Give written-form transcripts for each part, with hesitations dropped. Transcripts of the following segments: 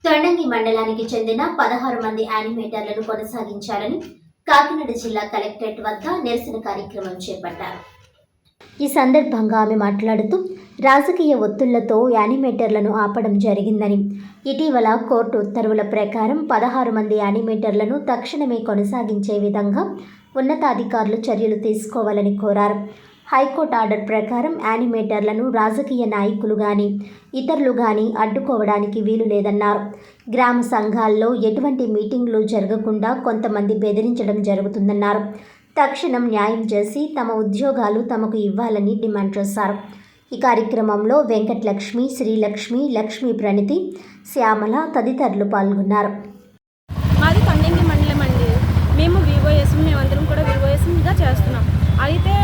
తొండంగి మండలానికి చెందిన 16 మంది యానిమేటర్లను కొనసాగించాలని కాకినాడ జిల్లా కలెక్టరేట్ వద్ద నిరసన కార్యక్రమం చేపట్టారు. ఈ సందర్భంగా ఆమె మాట్లాడుతూ రాజకీయ ఒత్తిళ్లతో యానిమేటర్లను ఆపడం జరిగిందని, ఇటీవల కోర్టు ఉత్తర్వుల ప్రకారం 16 మంది యానిమేటర్లను తక్షణమే కొనసాగించే విధంగా ఉన్నతాధికారులు చర్యలు తీసుకోవాలని కోరారు. హైకోర్టు ఆర్డర్ ప్రకారం యానిమేటర్లను రాజకీయ నాయకులు కానీ ఇతరులు కానీ అడ్డుకోవడానికి వీలు లేదన్నారు. గ్రామ సంఘాల్లో ఎటువంటి మీటింగ్లు జరగకుండా కొంతమంది బెదిరించడం జరుగుతుందన్నారు. తక్షణం న్యాయం చేసి తమ ఉద్యోగాలు తమకు ఇవ్వాలని డిమాండ్ చేశారు. ఈ కార్యక్రమంలో వెంకటలక్ష్మి, శ్రీలక్ష్మి, లక్ష్మీ ప్రణితి, శ్యామల తదితరులు పాల్గొన్నారు. మాది తొండంగి మండలం అండి. మేము మేమందరం కూడా వివోఎస్గా చేస్తున్నాం. అయితే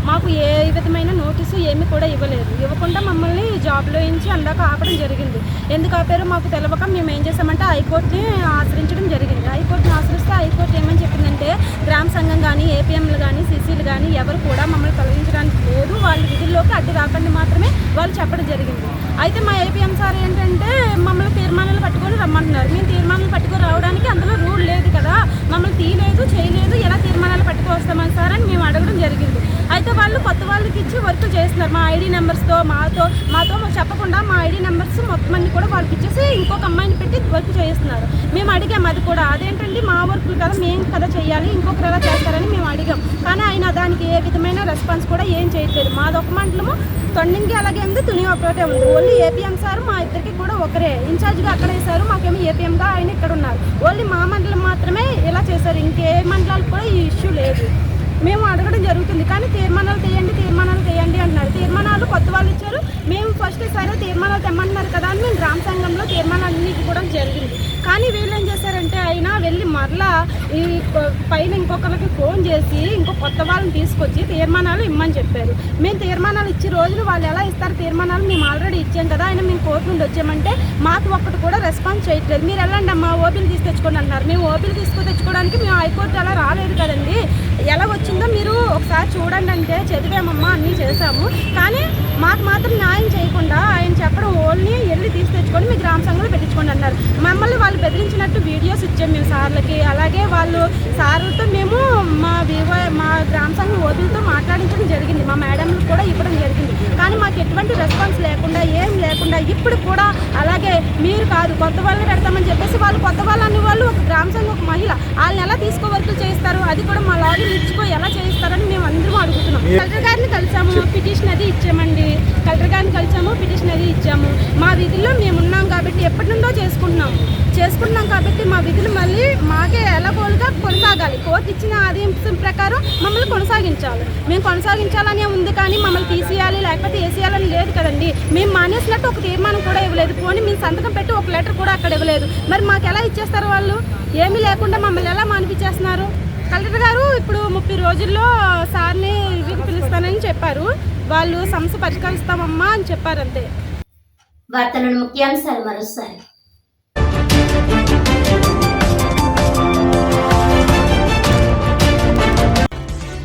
మాకు ఏ విధమైన నోటీసు ఏమీ కూడా ఇవ్వకుండా మమ్మల్ని జాబ్లో నుంచి అందాక ఆపడం జరిగింది. ఎందుకు ఆపారో మాకు తెలియక మేము ఏం చేసామంటే హైకోర్టుని ఆశ్రయించడం జరిగింది. హైకోర్టుని ఆశ్రయిస్తే హైకోర్టు ఏమని చెప్పిందంటే గ్రామ సంఘం కానీ ఏపీఎంలు కానీ సీసీలు కానీ ఎవరు కూడా మమ్మల్ని తొలగించడానికి లేదు, వాళ్ళ విధుల్లోకి అడ్డు రాకండి మాత్రమే వాళ్ళు చెప్పడం జరిగింది. అయితే మా ఏపీఎం సార్ ఏంటంటే మమ్మల్ని తీర్మానాలు పట్టుకొని రమ్మంటున్నారు. మేము తీర్మానాలు పట్టుకొని రావడానికి అందులో రూల్ లేదు కదా, మమ్మల్ని తీయలేదు చేయలేదు, ఎలా తీర్మానాలు పట్టుకు వస్తామని సార్ అని మేము అడగడం జరిగింది. అయితే వాళ్ళు కొత్త వాళ్ళకి ఇచ్చి వర్క్ చేస్తున్నారు. మా ఐడి నెంబర్స్తో మాతో చెప్పకుండా మా ఐడి నెంబర్స్ మొత్తం అన్ని కూడా వాళ్ళకి ఇచ్చేసి ఇంకొక అమ్మాయిని పెట్టి వర్క్ చేస్తున్నారు. మేము అడిగాం అది కూడా, అదేంటండి మా వర్క్లు కదా మేము కదా చేయాలి, ఇంకొకరు ఎలా చేస్తారని మేము అడిగాం. కానీ ఆయన దానికి ఏ విధమైన రెస్పాన్స్ కూడా ఏం చేయట్లేదు. మాదొక మండలము తొండంగి అలాగే ఉంది, తుని ఒకటే ఉంది. ఓన్లీ ఏపీఎం సార్ మా ఇద్దరికి కూడా ఒకరే ఇన్ఛార్జ్గా అక్కడ వేశారు. మాకేమో ఏపీఎంగా ఆయన ఇక్కడ ఉన్నారు. ఓన్లీ మా మండలం మాత్రమే ఇలా చేశారు, ఇంకే మండలాలకు కూడా ఈ ఇష్యూ లేదు. మేము అడగడం జరుగుతుంది కానీ తీర్మానాలు చేయండి అంటున్నారు. తీర్మానాలు కొత్త వాళ్ళు ఇచ్చారు. మేము ఫస్ట్ సరే తీర్మానాలు తెమ్మంటున్నారు కదా అని మేము గ్రామ సంఘంలో తీర్మానాలన్నీ కూడా జరిగింది. కానీ వీళ్ళు ఏం చేశారంటే అయినా వెళ్ళి మరలా ఈ పైన ఇంకొకరికి ఫోన్ చేసి ఇంకో కొత్త వాళ్ళని తీసుకొచ్చి తీర్మానాలు ఇమ్మని చెప్పారు. మేము తీర్మానాలు ఇచ్చే రోజులు వాళ్ళు ఎలా ఇస్తారు తీర్మానాలు, మేము ఆల్రెడీ ఇచ్చాం కదా, ఆయన మేము కోర్టు నుండి వచ్చామంటే మాకు ఒక్కటి కూడా రెస్పాన్స్ చేయట్లేదు. మీరు వెళ్ళండి అమ్మా ఓపీలు తీసుకొచ్చుకోండి అంటున్నారు. మేము ఓపీలు తెచ్చుకోవడానికి మేము హైకోర్టు అలా రాలేదు కదండి, ఎలా వచ్చిందో మీరు ఒకసారి చూడండి అంటే చదివామమ్మా అన్నీ చేశాము. కానీ మాకు మాత్రం న్యాయం చేయకుండా ఆయన చెప్పడం ఓన్లీ వెళ్ళి తెచ్చుకొని మీ గ్రామ సంఘంలో పెట్టించుకోండి అన్నారు. మమ్మల్ని వాళ్ళు బెదిరించినట్టు వీడియోస్ ఇచ్చాము మేము సార్లకి. అలాగే వాళ్ళు సార్లతో మేము మా గ్రామ సంఘం ఓపీలతో మాట్లాడించడం జరిగింది, మా మేడంలకు కూడా ఇవ్వడం జరిగింది. కానీ మాకు ఎటువంటి రెస్పాన్స్ లేకుండా ఏం లేకుండా ఇప్పుడు కూడా అలాగే మీరు కాదు కొత్త వాళ్ళని పెడతామని చెప్పేసి వాళ్ళు కొత్త వాళ్ళు అనే వాళ్ళు ఒక గ్రామ సంఘం ఒక మహిళ వాళ్ళని ఎలా వర్కులు చేస్తారు, అది కూడా మా లాగిన్ ఇచ్చుకో ఎలా చేయిస్తారని మేము అందరం అడుగుతున్నాం. కలెక్టర్ గారిని కలిసాము, పిటిషన్ అది ఇచ్చామండి. కలెక్టర్ గారిని కలిసాము, పిటిషన్ అది ఇచ్చాము. మా విధుల్లో మేము ఉన్నాం కాబట్టి ఎప్పటి నుండో చేసుకుంటున్నాం కాబట్టి మా విధులు మళ్ళీ మాకే ఎలాగోలుగా కొనసాగాలి. కోర్టు ఇచ్చిన ఆదేశం ప్రకారం మమ్మల్ని కొనసాగించాలి. మేము కొనసాగించాలనే ఉంది కానీ మమ్మల్ని తీసేయాలి లేకపోతే వేసేయాలని లేదు కదండి. మేము మానేసినట్టు ఒక తీర్మానం కూడా ఇవ్వలేదు. పోనీ మేము సంతకం పెట్టి ఒక లెటర్ కూడా అక్కడ ఇవ్వలేదు. మరి మాకు ఎలా ఇచ్చేస్తారు వాళ్ళు? ఏమీ లేకుండా మమ్మల్ని ఎలా మానిపించేస్తున్నారు? కలెక్టర్ గారు ఇప్పుడు 30 రోజుల్లో సార్ని రివ్యూకి పిలుస్తానని చెప్పారు. వాళ్ళు సమస్య పరిష్కరిస్తామమ్మా అని చెప్పారు అంతే. వార్తలను ముఖ్యాంశాలు మరోసారి.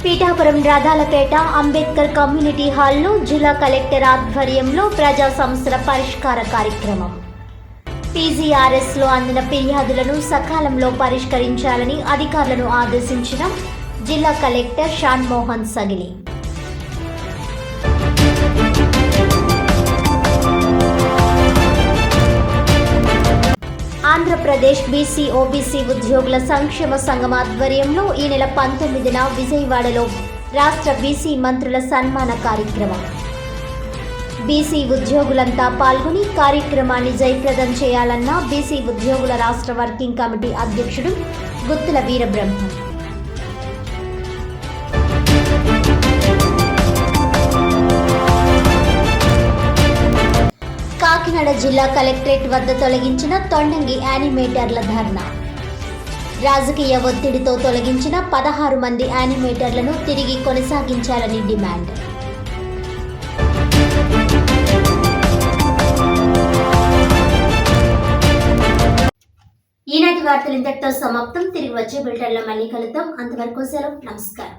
పీఠాపురం రాధాలపేట అంబేద్కర్ కమ్యూనిటీ హాల్లో జిల్లా కలెక్టర్ ఆధ్వర్యంలో ప్రజా సమస్యల పరిష్కార కార్యక్రమం. పీజీఆర్ఎస్లో అందిన ఫిర్యాదులను సకాలంలో పరిష్కరించాలని అధికారులను ఆదేశించిన జిల్లా collector Shan Mohan Sagili. Andhra Pradesh BC OBC ఉద్యోగుల సంక్షేమ సంఘం ఆధ్వర్యంలో ఈ నెల 19న విజయవాడలో రాష్ట్ర బీసీ మంత్రుల సన్మాన కార్యక్రమం. బీసీ ఉద్యోగులంతా పాల్గొని కార్యక్రమాన్ని జయప్రదం చేయాలన్న బీసీ ఉద్యోగుల రాష్ట్ర వర్కింగ్ కమిటీ అధ్యక్షుడు గుత్తుల వీరబ్రహ్మం. కాకినాడ జిల్లా కలెక్టరేట్ వద్ద తొలగించిన తొండంగి యానిమేటర్ల ధర్నా. రాజకీయ ఒత్తిడితో తొలగించిన 16 మంది యానిమేటర్లను తిరిగి కొనసాగించాలని డిమాండ్. ఈనాటి వార్తలు ఇంతటితో సమాప్తం. తిరిగి వచ్చే బులెటిన్లో మళ్ళీ కలుద్దాం. అంతవరకు సెలవు. నమస్కారం.